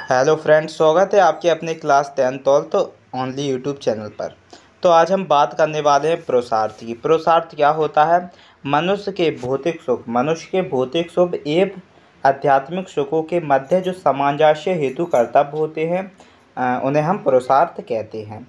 Hello friends, स्वागत है आपके अपने class 10 twelfth only YouTube channel पर। तो आज हम बात करने वाले हैं पुरुषार्थ की। पुरुषार्थ क्या होता है? मनुष्य के भौतिक सुख एवं आध्यात्मिक सुखों के मध्य जो सामंजस्य हेतु कर्तव्य होते हैं उन्हें हम पुरुषार्थ कहते हैं।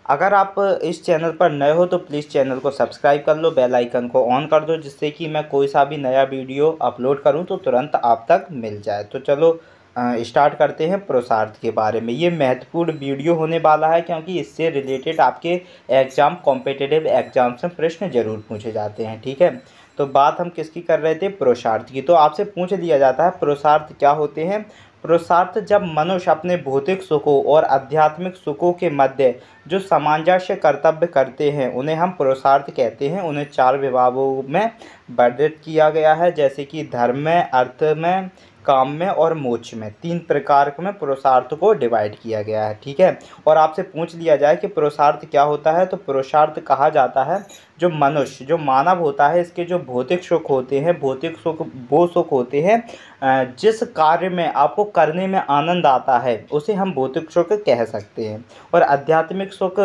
अगर आप इस चैनल पर नए हो तो प्लीज़ चैनल को सब्सक्राइब कर लो, बेल आइकन को ऑन कर दो, जिससे कि मैं कोई सा भी नया वीडियो अपलोड करूं तो तुरंत आप तक मिल जाए। तो चलो स्टार्ट करते हैं पुरुषार्थ के बारे में। ये महत्वपूर्ण वीडियो होने वाला है क्योंकि इससे रिलेटेड आपके एग्ज़ाम कॉम्पिटिटिव एग्जाम्स में प्रश्न जरूर पूछे जाते हैं। ठीक है, तो बात हम किसकी कर रहे थे? पुरुषार्थ की। तो आपसे पूछ लिया जाता है पुरुषार्थ क्या होते हैं। पुरुषार्थ जब मनुष्य अपने भौतिक सुखों और आध्यात्मिक सुखों के मध्य जो सामंजस्य कर्तव्य करते हैं उन्हें हम पुरुषार्थ कहते हैं। उन्हें 4 विभागों में वर्णित किया गया है, जैसे कि धर्म में, अर्थ में, काम में और मोक्ष में। 3 प्रकार में पुरुषार्थ को डिवाइड किया गया है। ठीक है, और आपसे पूछ लिया जाए कि पुरुषार्थ क्या होता है, तो पुरुषार्थ कहा जाता है जो मनुष्य, जो मानव होता है, इसके जो भौतिक सुख होते हैं, भौतिक सुख वो सुख होते हैं जिस कार्य में आपको करने में आनंद आता है उसे हम भौतिक सुख कह सकते हैं। और आध्यात्मिक सुख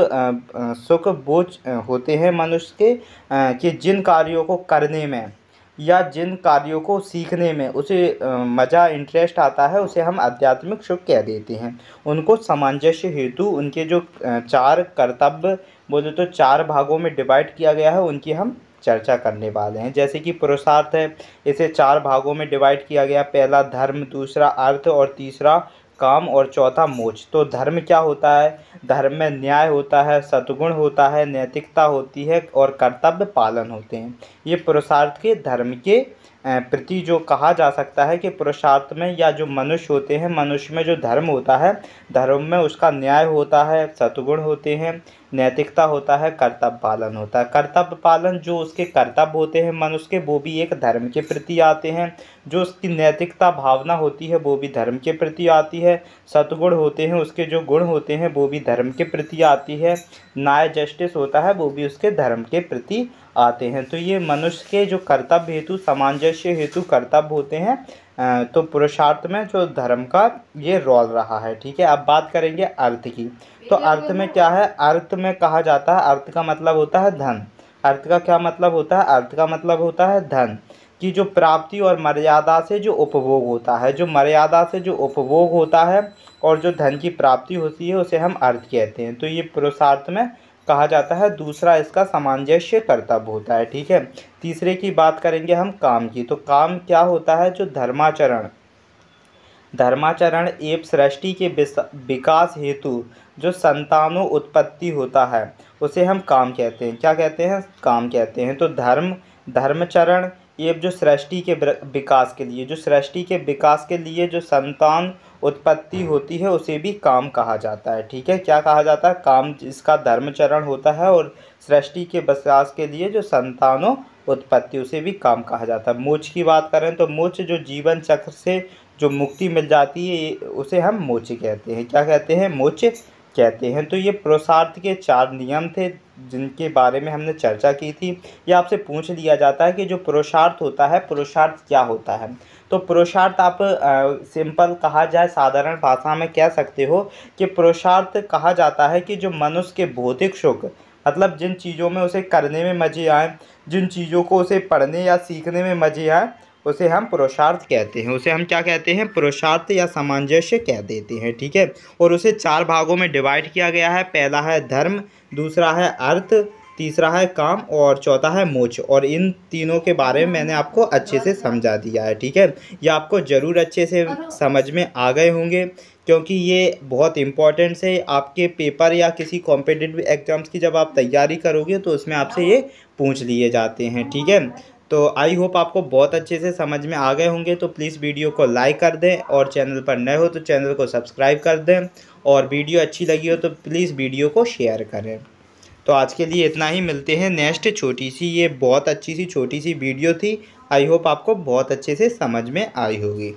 वो होते हैं मनुष्य के कि जिन कार्यों को करने में या जिन कार्यों को सीखने में उसे मज़ा इंटरेस्ट आता है उसे हम आध्यात्मिक सुख कह देते हैं। उनको सामंजस्य हेतु उनके जो 4 कर्तव्य बोले तो 4 भागों में डिवाइड किया गया है, उनकी हम चर्चा करने वाले हैं। जैसे कि पुरुषार्थ है, इसे 4 भागों में डिवाइड किया गया। पहला धर्म, दूसरा अर्थ और तीसरा काम और चौथा मोक्ष। तो धर्म क्या होता है? धर्म में न्याय होता है, सद्गुण होता है, नैतिकता होती है और कर्तव्य पालन होते हैं। ये पुरुषार्थ के धर्म के प्रति जो कहा जा सकता है कि पुरुषार्थ में या जो मनुष्य होते हैं, मनुष्य में जो धर्म होता है, धर्म में उसका न्याय होता है, सद्गुण होते हैं, नैतिकता होता है, कर्तव्य पालन होता है। कर्तव्य पालन जो उसके कर्तव्य होते हैं मनुष्य के, वो भी एक धर्म के प्रति आते हैं। जो उसकी नैतिकता भावना होती है वो भी धर्म के प्रति आती है। सद्गुण होते हैं, उसके जो गुण होते हैं वो भी धर्म के प्रति आती है। न्याय जस्टिस होता है वो भी उसके धर्म के प्रति आते हैं। तो ये मनुष्य के जो कर्तव्य हेतु सामंजस्य हेतु कर्तव्य होते हैं। तो पुरुषार्थ में जो धर्म का ये रोल रहा है। ठीक है, अब बात करेंगे अर्थ की। तो अर्थ में क्या है? अर्थ में कहा जाता है, अर्थ का मतलब होता है धन। अर्थ का क्या मतलब होता है? अर्थ का मतलब होता है धन की जो प्राप्ति और मर्यादा से जो उपभोग होता है। जो मर्यादा से जो उपभोग होता है और जो धन की प्राप्ति होती है उसे हम अर्थ कहते हैं। तो ये पुरुषार्थ में कहा जाता है। दूसरा इसका सामंजस्य कर्तव्य होता है। ठीक है, तीसरे की बात करेंगे हम काम की। तो काम क्या होता है? जो धर्माचरण एवं सृष्टि के विकास हेतु जो संतानों उत्पत्ति होता है उसे हम काम कहते हैं। क्या कहते हैं? काम कहते हैं। तो धर्मचरण एवं जो सृष्टि के विकास के लिए, जो सृष्टि के विकास के लिए जो संतान उत्पत्ति होती है उसे भी काम कहा जाता है। ठीक है, क्या कहा जाता है? काम, जिसका धर्मचरण होता है और सृष्टि के विकास के लिए जो संतानों उत्पत्ति, उसे भी काम कहा जाता है। मोक्ष की बात करें तो मोक्ष जो जीवन चक्र से जो मुक्ति मिल जाती है उसे हम मोक्ष कहते हैं। क्या कहते हैं? मोक्ष कहते हैं। तो ये पुरुषार्थ के 4 नियम थे जिनके बारे में हमने चर्चा की थी। ये आपसे पूछ लिया जाता है कि जो पुरुषार्थ होता है, पुरुषार्थ क्या होता है? तो पुरुषार्थ आप सिंपल कहा जाए, साधारण भाषा में कह सकते हो कि पुरुषार्थ कहा जाता है कि जो मनुष्य के भौतिक सुख, मतलब जिन चीज़ों में उसे करने में मज़े आए, जिन चीज़ों को उसे पढ़ने या सीखने में मज़े आए उसे हम पुरुषार्थ कहते हैं। उसे हम क्या कहते हैं? पुरुषार्थ या सामंजस्य कह देते हैं। ठीक है, और उसे 4 भागों में डिवाइड किया गया है। पहला है धर्म, दूसरा है अर्थ, तीसरा है काम और चौथा है मोक्ष। और इन तीनों के बारे में मैंने आपको अच्छे से समझा दिया है। ठीक है, ये आपको ज़रूर अच्छे से समझ में आ गए होंगे क्योंकि ये बहुत इम्पोर्टेंट है आपके पेपर या किसी कॉम्पिटिटिव एग्जाम्स की जब आप तैयारी करोगे तो उसमें आपसे ये पूछ लिए जाते हैं। ठीक है, तो आई होप आपको बहुत अच्छे से समझ में आ गए होंगे। तो प्लीज़ वीडियो को लाइक कर दें और चैनल पर नए हो तो चैनल को सब्सक्राइब कर दें, और वीडियो अच्छी लगी हो तो प्लीज़ वीडियो को शेयर करें। तो आज के लिए इतना ही, मिलते हैं नेक्स्ट छोटी सी, ये बहुत अच्छी सी छोटी सी वीडियो थी। आई होप आपको बहुत अच्छे से समझ में आई होगी।